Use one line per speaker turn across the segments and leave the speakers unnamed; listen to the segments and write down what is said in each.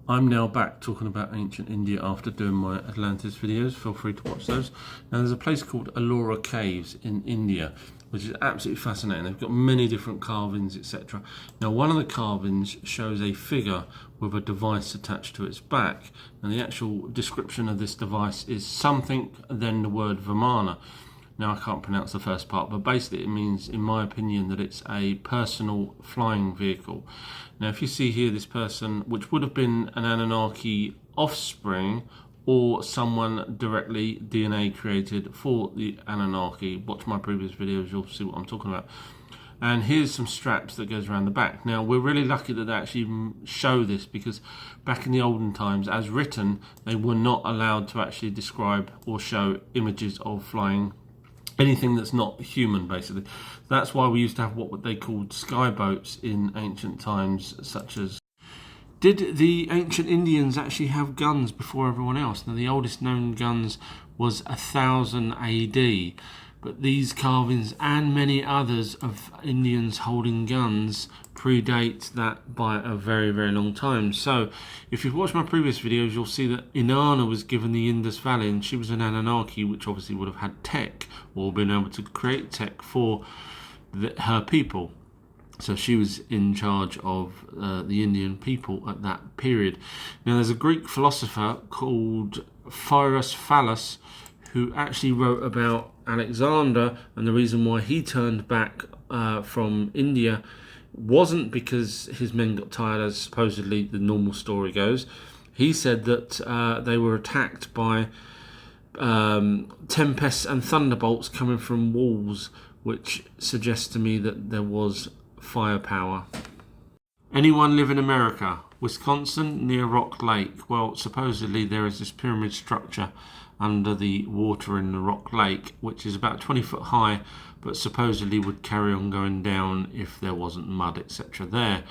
I'm now back talking about ancient India after doing my Atlantis videos. Feel free to watch those. Now there's a place called Ellora Caves in India, which is absolutely fascinating. They've got many different carvings, etc. Now one of the carvings shows a figure with a device attached to its back. And the actual description of this device is something then the word Vimana. Now I can't pronounce the first part, but basically it means, in my opinion, that it's a personal flying vehicle. Now if you see here this person, which would have been an Anunnaki offspring or someone directly DNA created for the Anunnaki, watch my previous videos, you'll see what I'm talking about. And here's some straps that goes around the back. Now we're really lucky that they actually show this, because back in the olden times, as written, they were not allowed to actually describe or show images of flying anything that's not human, basically. That's why we used to have what they called sky boats in ancient times, such as... Did the ancient Indians actually have guns before everyone else? Now the oldest known guns was 1000 AD, but these carvings and many others of Indians holding guns predate that by a very, very long time. So if you've watched my previous videos, you'll see that Inanna was given the Indus Valley, and she was an Anunnaki, which obviously would have had tech or been able to create tech for her people. So she was in charge of the Indian people at that period. Now there's a Greek philosopher called Philus who actually wrote about Alexander, and the reason why he turned back from India wasn't because his men got tired, as supposedly the normal story goes. He said that they were attacked by tempests and thunderbolts coming from walls, which suggests to me that there was firepower. Anyone live in America? Wisconsin, near Rock Lake. Well, supposedly there is this pyramid structure under the water in the Rock Lake, which is about 20 foot high, but supposedly would carry on going down if there wasn't mud, etc. there.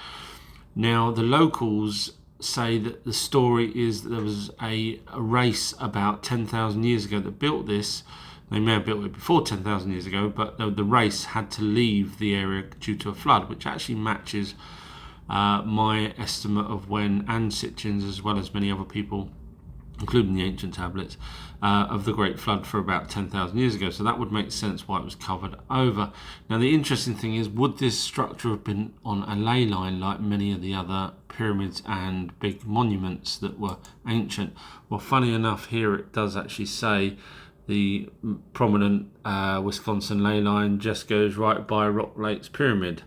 Now the locals say that the story is that there was a race about 10,000 years ago that built this. They may have built it before 10,000 years ago, but the race had to leave the area due to a flood, which actually matches my estimate of when Sitchins, as well as many other people, including the ancient tablets, of the Great Flood for about 10,000 years ago. So that would make sense why it was covered over. Now the interesting thing is, would this structure have been on a ley line like many of the other pyramids and big monuments that were ancient? Well, funny enough, here it does actually say the prominent Wisconsin ley line just goes right by Rock Lake's pyramid.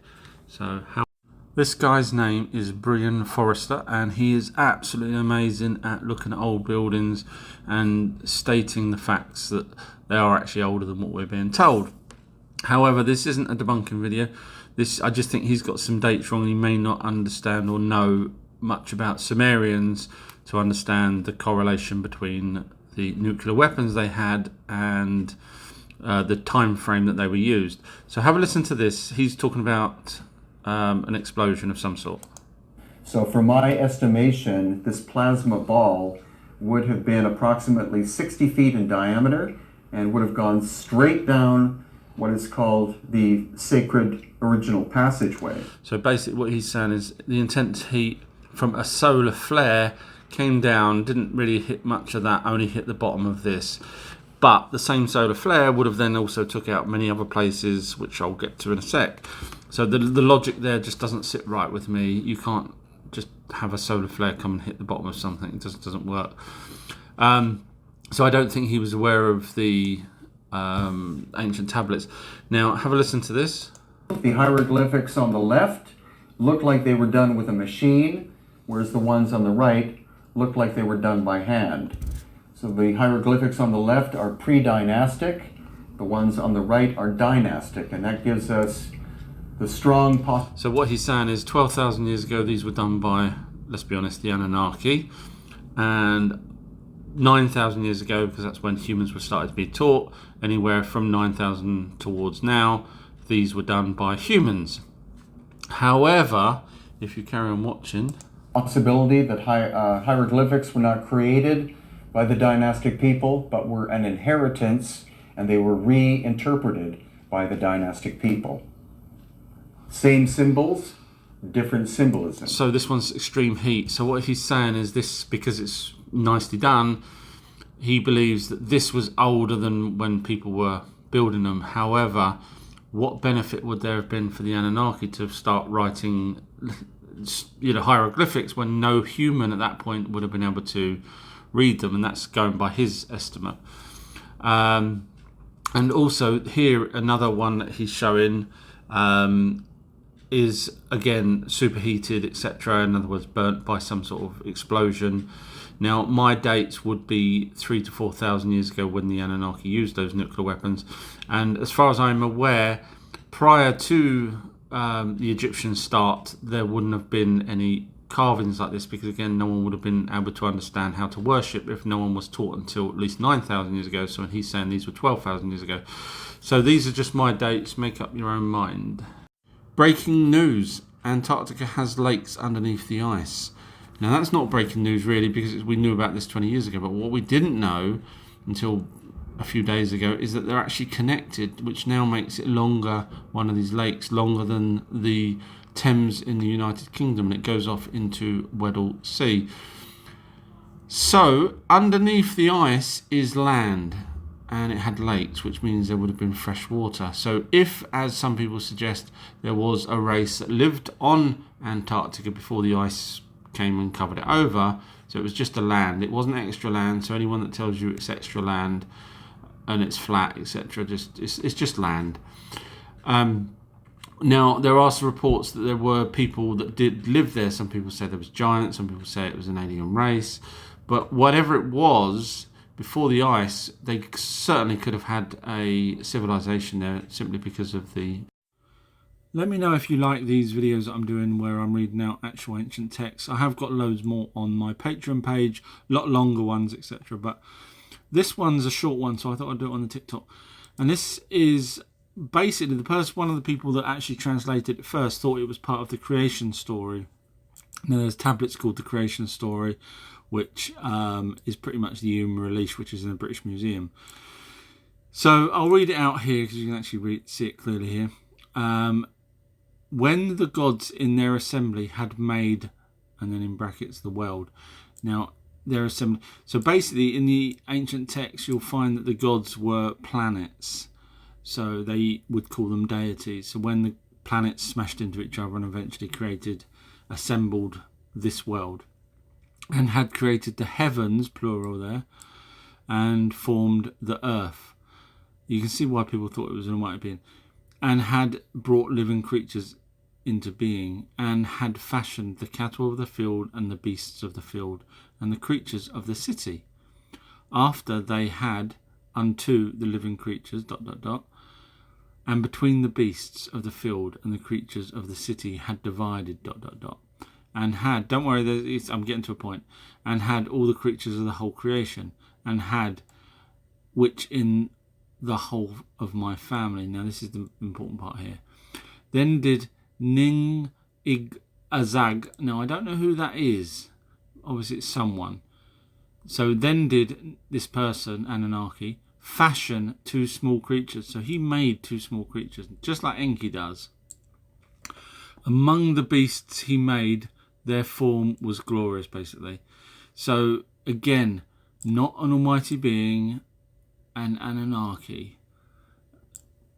So how... This guy's name is Brian Forrester, and he is absolutely amazing at looking at old buildings and stating the facts that they are actually older than what we're being told. However, this isn't a debunking video. I just think he's got some dates wrong. He may not understand or know much about Sumerians to understand the correlation between the nuclear weapons they had and the time frame that they were used. So have a listen to this. He's talking about an explosion of some sort.
So from my estimation, this plasma ball would have been approximately 60 feet in diameter and would have gone straight down what is called the sacred original passageway.
So basically what he's saying is the intense heat from a solar flare came down, didn't really hit much of that, only hit the bottom of this. But the same solar flare would have then also took out many other places, which I'll get to in a sec. So the logic there just doesn't sit right with me. You can't just have a solar flare come and hit the bottom of something. It just doesn't work. So I don't think he was aware of the ancient tablets. Now have a listen to this.
The hieroglyphics on the left look like they were done with a machine, whereas the ones on the right look like they were done by hand. So the hieroglyphics on the left are pre-dynastic, the ones on the right are dynastic, and that gives us the strong
So what he's saying is 12,000 years ago these were done by, let's be honest, the Anunnaki, and 9,000 years ago, because that's when humans were started to be taught, anywhere from 9,000 towards now, these were done by humans. However, if you carry on watching,
possibility that hieroglyphics were not created by the dynastic people, but were an inheritance, and they were reinterpreted by the dynastic people. Same symbols, different symbolism.
So this one's extreme heat. So what he's saying is this, because it's nicely done, he believes that this was older than when people were building them. However, what benefit would there have been for the Anunnaki to start writing, hieroglyphics when no human at that point would have been able to read them? And that's going by his estimate. And also here, another one that he's showing is again superheated, etc. In other words, burnt by some sort of explosion. Now, my dates would be 3,000 to 4,000 years ago when the Anunnaki used those nuclear weapons. And as far as I'm aware, prior to the Egyptian start, there wouldn't have been any carvings like this, because again, no one would have been able to understand how to worship if no one was taught until at least 9,000 years ago. So he's saying these were 12,000 years ago. So these are just my dates. Make up your own mind. Breaking news: Antarctica has lakes underneath the ice. Now that's not breaking news really, because we knew about this 20 years ago, but what we didn't know until a few days ago is that they're actually connected, which now makes it longer, one of these lakes, longer than the Thames in the United Kingdom, and it goes off into Weddell Sea. So underneath the ice is land, and it had lakes, which means there would have been fresh water. So if, as some people suggest, there was a race that lived on Antarctica before the ice came and covered it over, so it was just a land, it wasn't extra land. So anyone that tells you it's extra land and it's flat, etc., it's just land. Now, there are some reports that there were people that did live there. Some people say there was giants, some people say it was an alien race. But whatever it was, before the ice, they certainly could have had a civilization there, simply because of the... Let me know if you like these videos that I'm doing where I'm reading out actual ancient texts. I have got loads more on my Patreon page, a lot longer ones, etc. But this one's a short one, so I thought I'd do it on the TikTok. And this is... basically, one of the people that actually translated it first thought it was part of the creation story. Now, there's tablets called the creation story, which is pretty much the Urim Release, which is in the British Museum. So I'll read it out here because you can actually see it clearly here. When the gods in their assembly had made, and then in brackets, the world. Now, their assembly. So basically, in the ancient texts, you'll find that the gods were planets. So they would call them deities. So when the planets smashed into each other and eventually assembled this world, and had created the heavens, plural there, and formed the earth. You can see why people thought it was an almighty being. And had brought living creatures into being, and had fashioned the cattle of the field and the beasts of the field, and the creatures of the city. After they had unto the living creatures, ... and between the beasts of the field and the creatures of the city had divided ... and had, don't worry, I'm getting to a point, and had all the creatures of the whole creation, and had which in the whole of my family. Now this is the important part here. Then did Ning Ig Azag, now I don't know who that is, obviously it's someone. So then did this person, Anunnaki, fashion two small creatures. So he made two small creatures, just like Enki does. Among the beasts he made, their form was glorious, basically. So again, not an almighty being, an Anunnaki.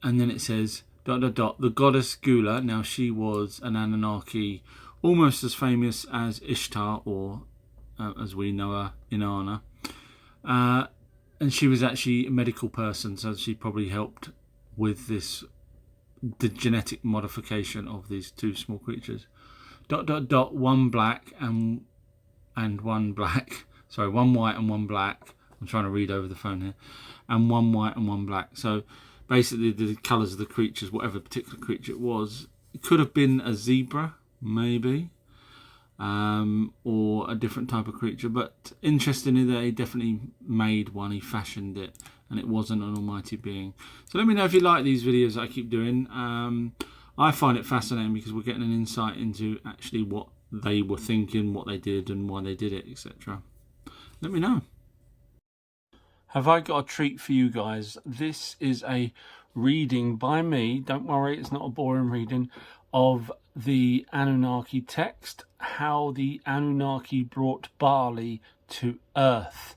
And then it says, ... the goddess Gula. Now she was an Anunnaki, almost as famous as Ishtar, or as we know her, Inanna. And she was actually a medical person, so she probably helped with the genetic modification of these two small creatures. ... one black and one black. Sorry, one white and one black. I'm trying to read over the phone here. And one white and one black. So basically the colours of the creatures, whatever particular creature it was, it could have been a zebra, maybe. Or a different type of creature, but interestingly they definitely made one, he fashioned it, and it wasn't an almighty being. So let me know if you like these videos that I keep doing. I find it fascinating because we're getting an insight into actually what they were thinking, what they did and why they did it, etc. Let me know. Have I got a treat for you guys? This is a reading by me, don't worry, it's not a boring reading, of
the Anunnaki text, how the Anunnaki brought barley to Earth.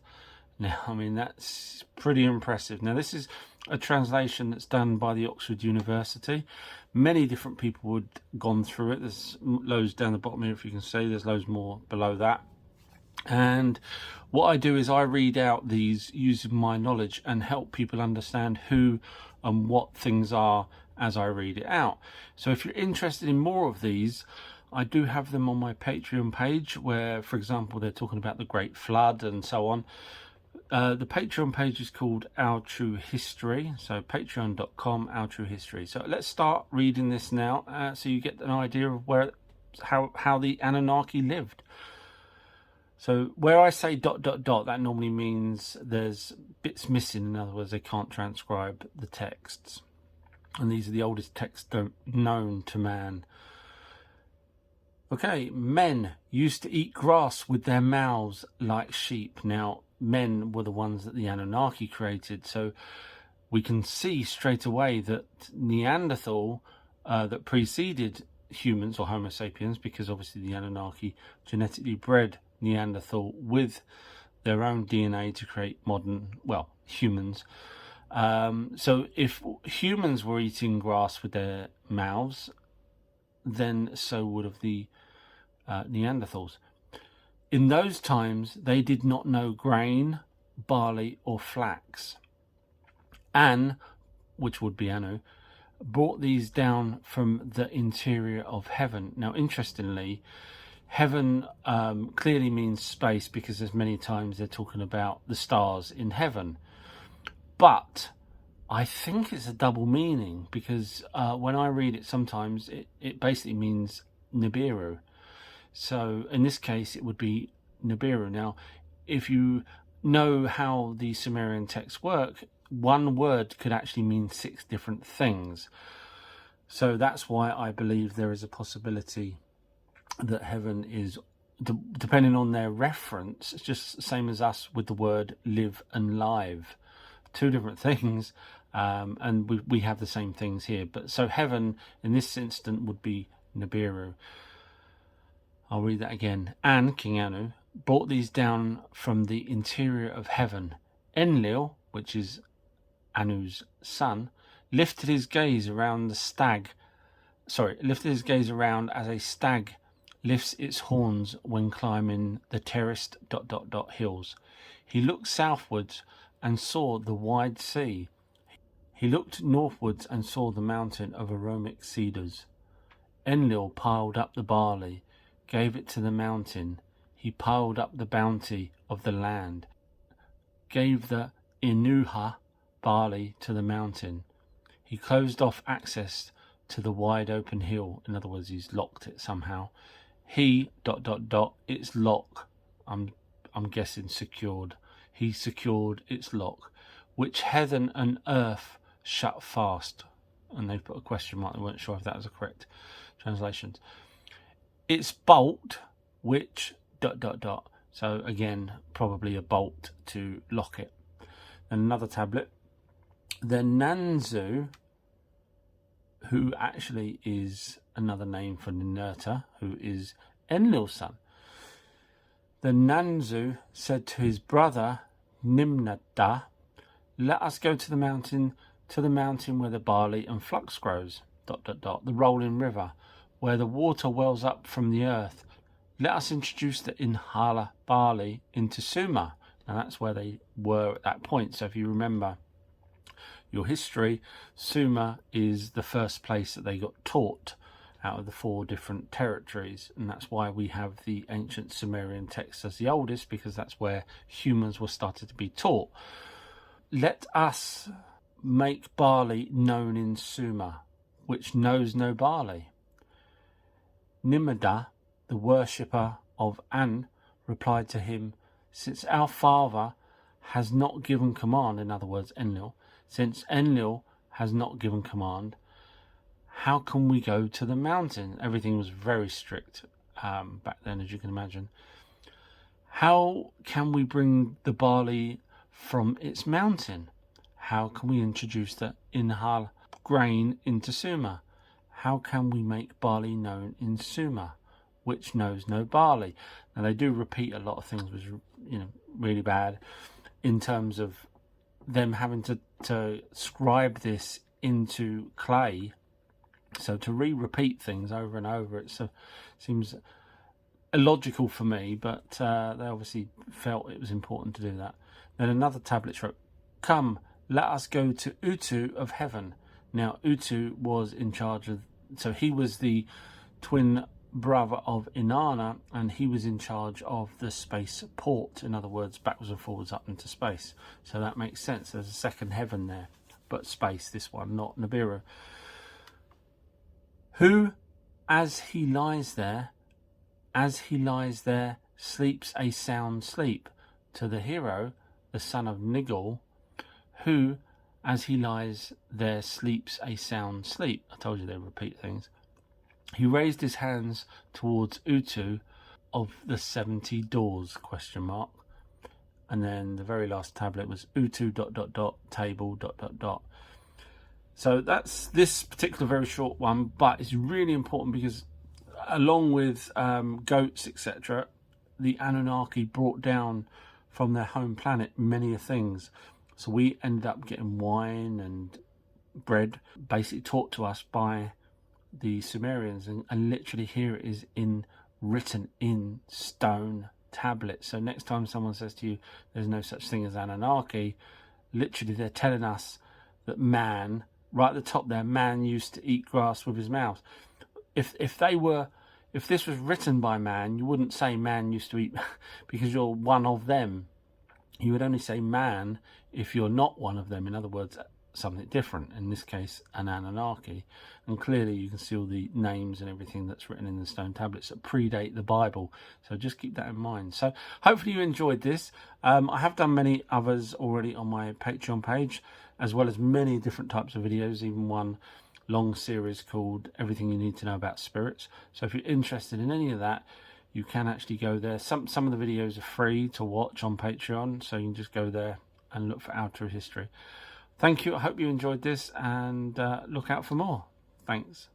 Now, I mean, that's pretty impressive. Now, this is a translation that's done by the Oxford University. Many different people had gone through it. There's loads down the bottom here, if you can see. There's loads more below that. And what I do is I read out these using my knowledge and help people understand who and what things are as I read it out. So if you're interested in more of these, I do have them on my Patreon page where, for example, they're talking about the Great Flood and so on. The Patreon page is called Our True History, so patreon.com, Our True History. So let's start reading this now, so you get an idea of how the Anunnaki lived. So where I say ... that normally means there's bits missing. In other words, they can't transcribe the texts. And these are the oldest texts known to man. Okay, men used to eat grass with their mouths like sheep. Now, men were the ones that the Anunnaki created. So we can see straight away that Neanderthal, that preceded humans or Homo sapiens, because obviously the Anunnaki genetically bred Neanderthal with their own DNA to create modern, humans. So if humans were eating grass with their mouths, then so would have the Neanderthals. In those times, they did not know grain, barley, or flax. An, which would be Anu, brought these down from the interior of heaven. Now, interestingly, heaven clearly means space, because there's many times they're talking about the stars in heaven. But I think it's a double meaning, because when I read it sometimes, it basically means Nibiru. So in this case, it would be Nibiru. Now, if you know how the Sumerian texts work, one word could actually mean 6 different things. So that's why I believe there is a possibility that heaven is, depending on their reference, it's just the same as us with the word live and live. 2 different things, and we have the same things here. But so heaven in this instant would be Nibiru. I'll read that again. An, King Anu, brought these down from the interior of heaven. Enlil, which is Anu's son, lifted his gaze around as a stag lifts its horns when climbing the terraced ... hills. He looked southwards and saw the wide sea. He looked northwards and saw the mountain of aromatic cedars. Enlil piled up the barley, gave it to the mountain. He piled up the bounty of the land, gave the Inuha barley to the mountain. He closed off access to the wide open hill. In other words, he's locked it somehow. He ... its lock. I'm guessing secured. He secured its lock, which heaven and earth shut fast. And they put a question mark. They weren't sure if that was a correct translation. Its bolt, which ... So again, probably a bolt to lock it. And another tablet. The Nanzu, who actually is another name for Ninurta, who is Enlil's son. The Nanzu said to his brother Nimnada, "Let us go to the mountain where the barley and flax grows, ... the rolling river, where the water wells up from the earth. Let us introduce the Inhala barley into Sumer." And that's where they were at that point. So if you remember your history, Sumer is the first place that they got taught out of the 4 different territories. And that's why we have the ancient Sumerian text as the oldest, because that's where humans were started to be taught. Let us make barley known in Sumer, which knows no barley. Nimada, the worshipper of An, replied to him, "Since our father has not given command," in other words Enlil, "since Enlil has not given command, how can we go to the mountain?" Everything was very strict back then, as you can imagine. "How can we bring the barley from its mountain? How can we introduce the Inhal grain into Sumer? how can we make barley known in Sumer, which knows no barley? Now they do repeat a lot of things, which is really bad in terms of them having to scribe this into clay. So to repeat things over and over, it seems illogical for me, but they obviously felt it was important to do that. Then another tablet wrote, "Come, let us go to Utu of heaven." Now Utu was in charge of, so he was the twin brother of Inanna, and he was in charge of the space port, in other words, backwards and forwards up into space. So that makes sense. There's a second heaven there, but space, this one, not Nibiru. Who, as he lies there, sleeps a sound sleep. To the hero, the son of Nigel, who, as he lies there, sleeps a sound sleep. I told you they repeat things. He raised his hands towards Utu of the 70 doors, ? And then the very last tablet was Utu ... table ... So that's this particular very short one, but it's really important because along with goats, etc., the Anunnaki brought down from their home planet many things. So we ended up getting wine and bread basically taught to us by the Sumerians, and literally here it is written in stone tablets. So next time someone says to you there's no such thing as Anunnaki, literally they're telling us that man, right at the top there, man used to eat grass with his mouth. If this was written by man, you wouldn't say man used to eat because you're one of them. You would only say man if you're not one of them. In other words, something different, in this case an Anunnaki. And clearly you can see all the names and everything that's written in the stone tablets that predate the Bible, so just keep that in mind. So hopefully you enjoyed this. I have done many others already on my Patreon page, as well as many different types of videos, even one long series called Everything You Need to Know About Spirits. So if you're interested in any of that, you can actually go there. Some of the videos are free to watch on Patreon, so you can just go there and look for Outer History. Thank you. I hope you enjoyed this, and look out for more. Thanks.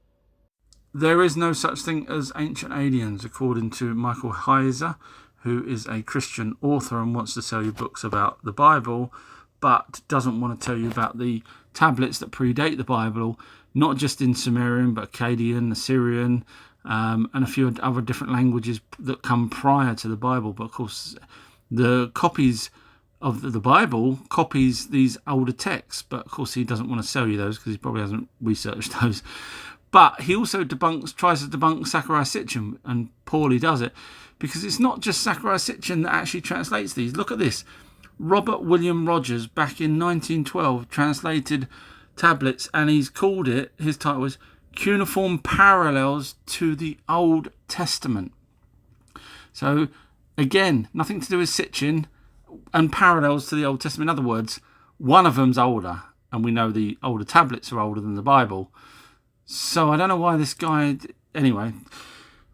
There is no such thing as ancient aliens, according to Michael Heiser, who is a Christian author and wants to sell you books about the Bible, but doesn't want to tell you about the tablets that predate the Bible, not just in Sumerian, but Akkadian, Assyrian, and a few other different languages that come prior to the Bible. But of course, the copies of the Bible copies these older texts, but of course he doesn't want to sell you those because he probably hasn't researched those. But he also tries to debunk Sakurai Sitchin, and poorly does it, because it's not just Sakurai Sitchin that actually translates these. Look at this. Robert William Rogers, back in 1912, translated tablets, and he's called it, his title was Cuneiform Parallels to the Old Testament. So again, nothing to do with Sitchin, and parallels to the Old Testament. In other words, one of them's older, and we know the older tablets are older than the Bible. So I don't know why this guy... Anyway.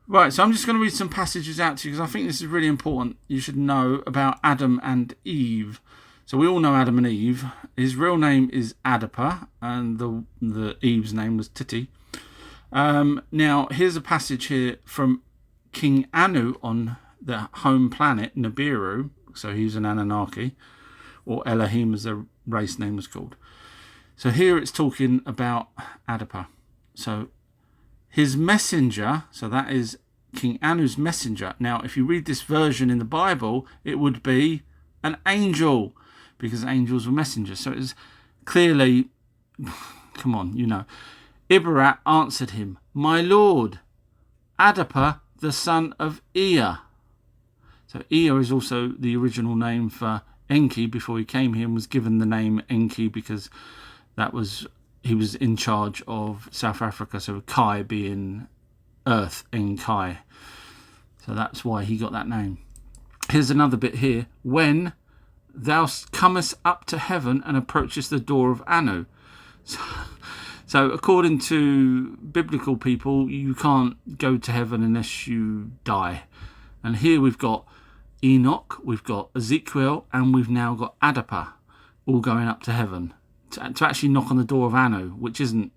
Right, so I'm just going to read some passages out to you because I think this is really important. You should know about Adam and Eve. So we all know Adam and Eve. His real name is Adapa, and the Eve's name was Titi. Now, here's a passage here from King Anu on the home planet, Nibiru. So he's an Anunnaki, or Elohim as the race name was called. So here it's talking about Adapa. So his messenger, so that is King Anu's messenger. Now, if you read this version in the Bible, it would be an angel, because angels were messengers. So it is clearly, come on, you know. Ibarat answered him, "My lord, Adapa, the son of Ea." So Ea is also the original name for Enki before he came here, and was given the name Enki because he was in charge of South Africa. So Kai being earth, Enkai. So that's why he got that name. Here's another bit here. When thou comest up to heaven and approachest the door of Anu. So according to biblical people, you can't go to heaven unless you die. And here we've got Enoch, we've got Ezekiel, and we've now got Adapa all going up to heaven to actually knock on the door of Anu, which isn't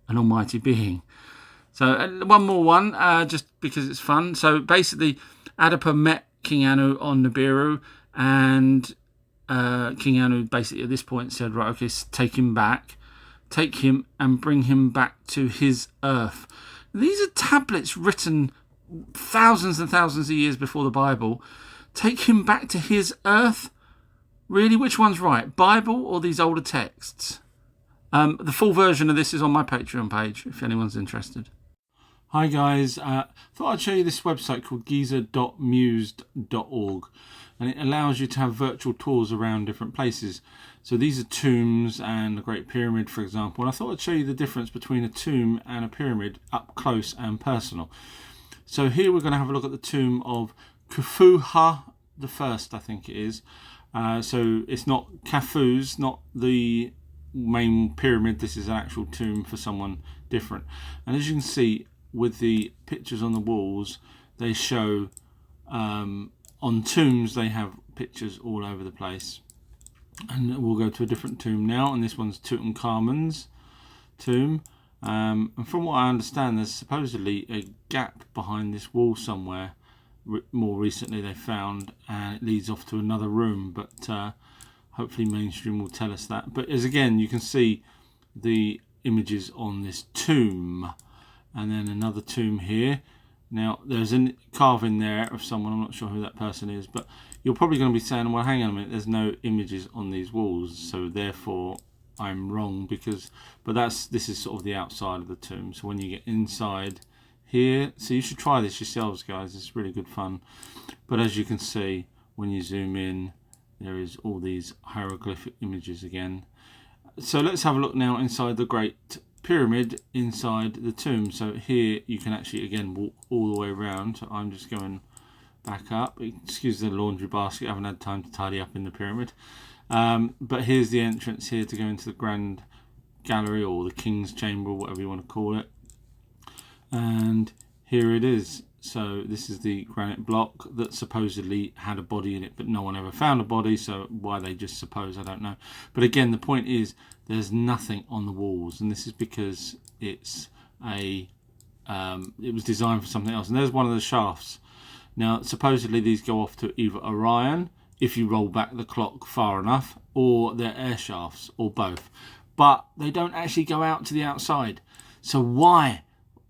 an almighty being. So one more one, just because it's fun. So basically, Adapa met King Anu on Nibiru, and King Anu basically at this point said, right, okay, take him back. Take him and bring him back to his earth. These are tablets written thousands and thousands of years before the Bible. Take him back to his earth? Really? Which one's right? Bible or these older texts? The full version of this is on my Patreon page, if anyone's interested. Hi guys, thought I'd show you this website called giza.mused.org, and it allows you to have virtual tours around different places. So these are tombs and the Great Pyramid, for example, and I thought I'd show you the difference between a tomb and a pyramid up close and personal. So here we're going to have a look at the tomb of Khufu the First, I think it is. So it's not Khufu's, not the main pyramid. This is an actual tomb for someone different. And as you can see, with the pictures on the walls, they show on tombs they have pictures all over the place. And we'll go to a different tomb now, and this one's Tutankhamun's tomb. And from what I understand, there's supposedly a gap behind this wall somewhere. More recently they found, and it leads off to another room, but hopefully mainstream will tell us that. But as again, you can see the images on this tomb. And then another tomb here. Now, there's a carving there of someone. I'm not sure who that person is, but you're probably going to be saying, well, hang on a minute, there's no images on these walls, so therefore I'm wrong, but this is sort of the outside of the tomb. So when you get inside here, so you should try this yourselves, guys. It's really good fun. But as you can see, when you zoom in, there is all these hieroglyphic images again. So let's have a look now inside the Great Pyramid, inside the tomb. So here you can actually again walk all the way around. So I'm just going back up. Excuse the laundry basket, I haven't had time to tidy up in the pyramid. But here's the entrance here to go into the Grand Gallery, or the King's Chamber, or whatever you want to call it. And here it is. So this is the granite block that supposedly had a body in it, but no one ever found a body, so why they just suppose, I don't know. But again, the point is there's nothing on the walls, and this is because it's it was designed for something else. And there's one of the shafts. Now supposedly these go off to either Orion, if you roll back the clock far enough, or they're air shafts, or both. But they don't actually go out to the outside. So why?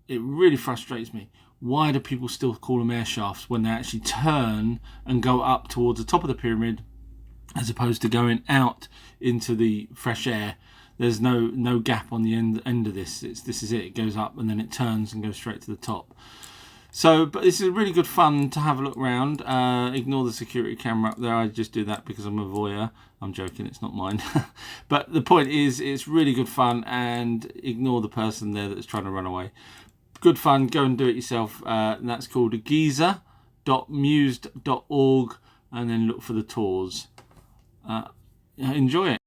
It really frustrates me. Why do people still call them air shafts when they actually turn and go up towards the top of the pyramid, as opposed to going out into the fresh air? There's no gap on the end of this. This is it. It goes up and then it turns and goes straight to the top. So, but this is really good fun to have a look around. Ignore the security camera up there. I just do that because I'm a voyeur. I'm joking, it's not mine. But the point is, it's really good fun, and ignore the person there that's trying to run away. Good fun, go and do it yourself. And that's called giza.mused.org, and then look for the tours. Enjoy it.